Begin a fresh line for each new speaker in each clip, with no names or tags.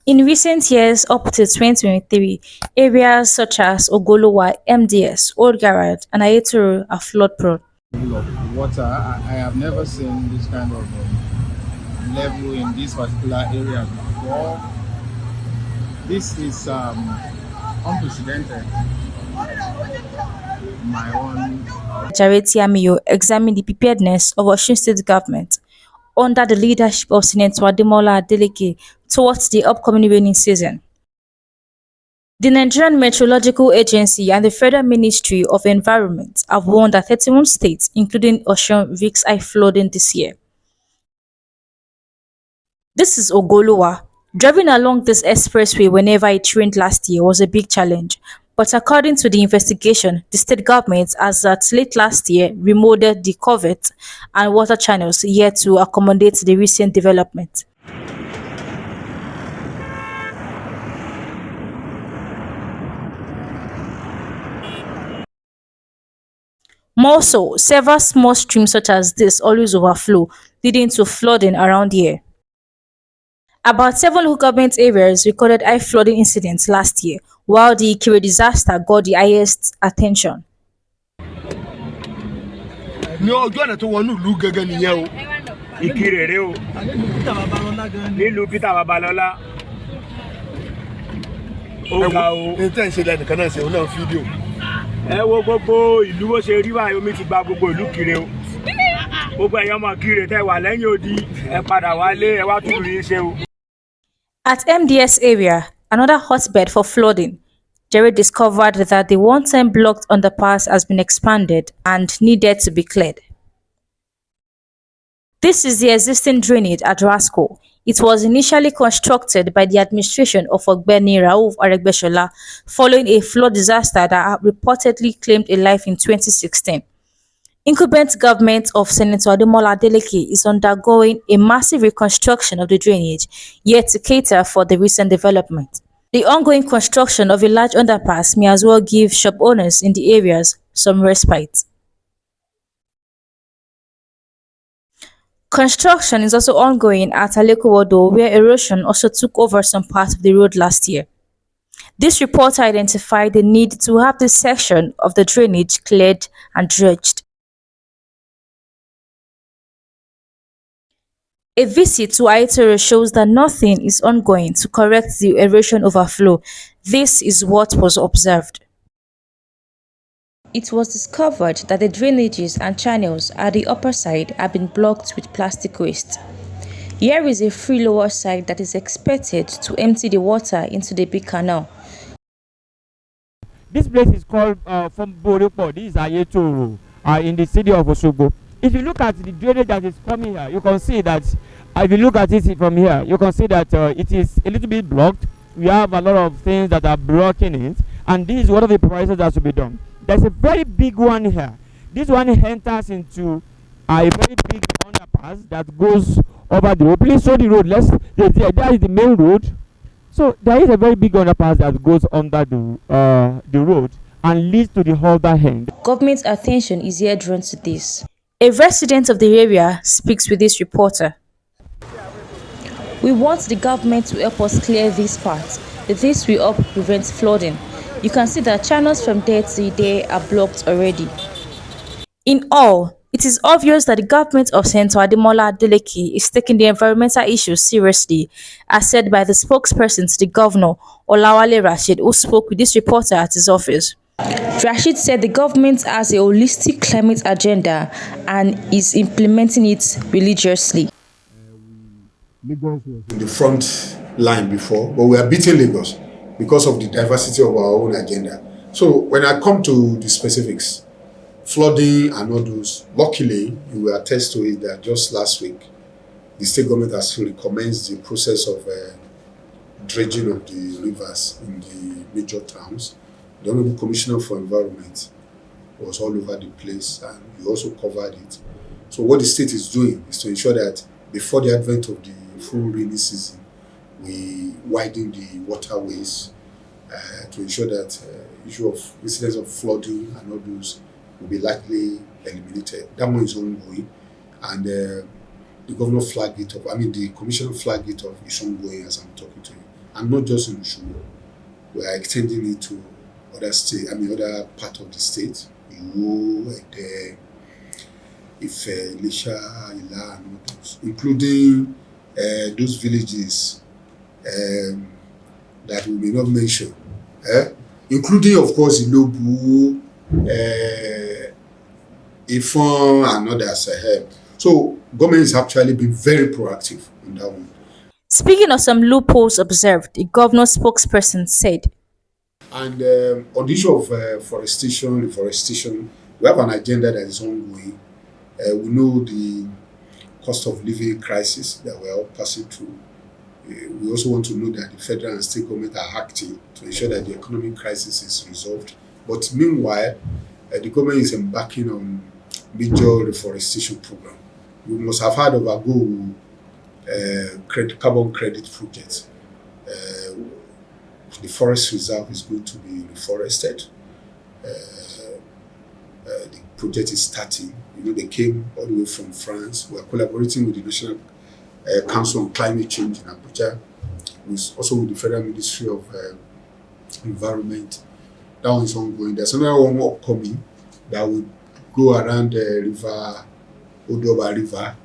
In recent years up to 2023, areas such as Ogolowa, MDS, Old Garage, and Ayetoro are flood prone.
Of water, I have never seen this kind of level in this particular area before. This is unprecedented. My own.
Jareti Amiyo examined the preparedness of Osun State government under the leadership of Senator Ademola Adeleke towards the upcoming rainy season. The Nigerian Meteorological Agency and the Federal Ministry of Environment have warned that 31 states, including Osun, risk high flooding this year. This is Ogoluwa. Driving along this expressway whenever it rained last year was a big challenge, but according to the investigation, the state government has at late last year remodeled the culverts and water channels here to accommodate the recent development. More so, several small streams such as this always overflow, leading to flooding around here. About 7 local government areas recorded high flooding incidents last year, while the Ikire disaster got the highest attention.
ní ọjọ́ ọ̀nà tó wọnú ìlú gẹ́gẹ́ nìyẹn o.
Ìkirè rèé o nílùú Peter Babalọ́lá ó ga o.
ní tẹ́ ń ṣe lẹ́nìkan náà ṣe òun náà fídíò.
Ẹ wo gbogbo ìlú bó ṣe rí báyìí, omi ti gba gbogbo ìlú Ìkirè o. Gbogbo ẹ̀yin ọmọ Ìkirè tẹ́ wà lẹ́yìn odi, ẹ padà wálé, ẹ wá tún rí ṣe o.
At MDS area, another hotbed for flooding, Jerry discovered that the one-time blocked underpass has been expanded and needed to be cleared. This is the existing drainage at Rasco. It was initially constructed by the administration of Ogbeni Rauf Aregbesola following a flood disaster that reportedly claimed a life in 2016. Incumbent government of Senator Ademola Adeleke is undergoing a massive reconstruction of the drainage, yet to cater for the recent development. The ongoing construction of a large underpass may as well give shop owners in the areas some respite. Construction is also ongoing at Adeleke, where erosion also took over some parts of the road last year. This report identified the need to have this section of the drainage cleared and dredged. A visit to Ayetoro shows that nothing is ongoing to correct the erosion overflow. This is what was observed. It was discovered that the drainages and channels at the upper side have been blocked with plastic waste. Here is a free lower side that is expected to empty the water into the big canal.
This place is called from Borepo. This is Ayetoro in the city of Osogbo. If you look at the drainage that is coming here, you can see that if you look at it from here, you can see that it is a little bit blocked. We have a lot of things that are blocking it, and this is one of the prices that should be done. There's a very big one here. This one enters into a very big underpass that goes over the road. Please show the road. There is the main road. So there is a very big underpass that goes under the road and leads to the other end.
Government attention is here drawn to this. A resident of the area speaks with this reporter. We want the government to help us clear this part. This will help prevent flooding. You can see that channels from there to there are blocked already. In all, it is obvious that the government of Senator Ademola Adeleke is taking the environmental issues seriously, as said by the spokesperson to the governor, Olawale Rashid, who spoke with this reporter at his office. Rashid said the government has a holistic climate agenda and is implementing it religiously.
Lagos was in the front line before, but we are beating Lagos because of the diversity of our own agenda. So when I come to the specifics, flooding and all those, luckily, you will attest to it that just last week, the state government has fully commenced the process of dredging of the rivers in the major towns. The Honorable Commissioner for Environment was all over the place, and he also covered it. So what the state is doing is to ensure that before the advent of the full rainy season, we widen the waterways to ensure that issue of incidents of flooding and all those will be likely eliminated. That one is ongoing, and the governor flagged it up. I mean, the commissioner flagged it up. It's ongoing as I'm talking to you, and not just in Osogbo. We are extending it to other state, other part of the state, Iwo, Ede, Ife, Elisha, Ila, and all those, including those villages that we may not mention, including, of course, Ilobu, Ifon, and others. So, government has actually been very proactive on that one.
Speaking of some loopholes observed, the governor's spokesperson said,
and on the issue of reforestation, we have an agenda that is ongoing. We know the cost of living crisis that we are all passing through. We also want to know that the federal and state government are acting to ensure that the economic crisis is resolved. But meanwhile, the government is embarking on major reforestation program. You must have heard of our goal, carbon credit project. The forest reserve is going to be reforested. The project is starting. They came all the way from France. We are collaborating with the National Council on Climate Change in Abuja, also with the Federal Ministry of Environment. That one is ongoing. There's another one upcoming that will go around the river, Odoba River,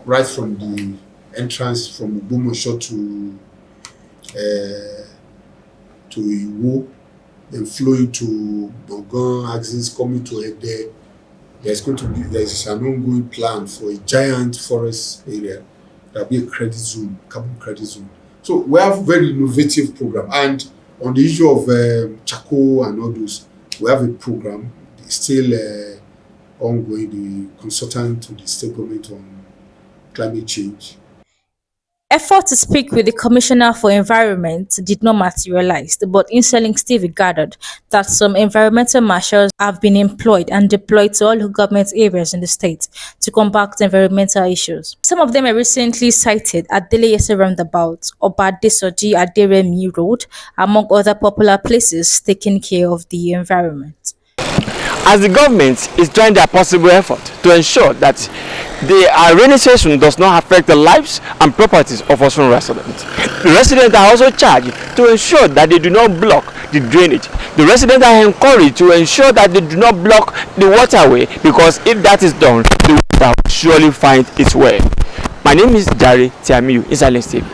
right from the entrance from Ogbomoso to Iwo, then flowing to Bogan, axis coming to Ede. There's an ongoing plan for a giant forest area that will be a credit zone, carbon credit zone. So we have very innovative program. And on the issue of charcoal and all those, we have a program. It's still ongoing. The consultant to the state government on climate change.
Effort to speak with the Commissioner for Environment did not materialize, but Interlink still regarded that some environmental marshals have been employed and deployed to all government areas in the state to combat environmental issues. Some of them are recently cited at Adeleke roundabout, Obadesoji Aderemi Road, among other popular places taking care of the environment.
As the government is trying their possible effort to ensure that the rainy season does not affect the lives and properties of Osun residents. The residents are also charged to ensure that they do not block the drainage. The residents are encouraged to ensure that they do not block the waterway, because if that is done, the water will surely find its way. My name is Jare Tiamiu, Analysing.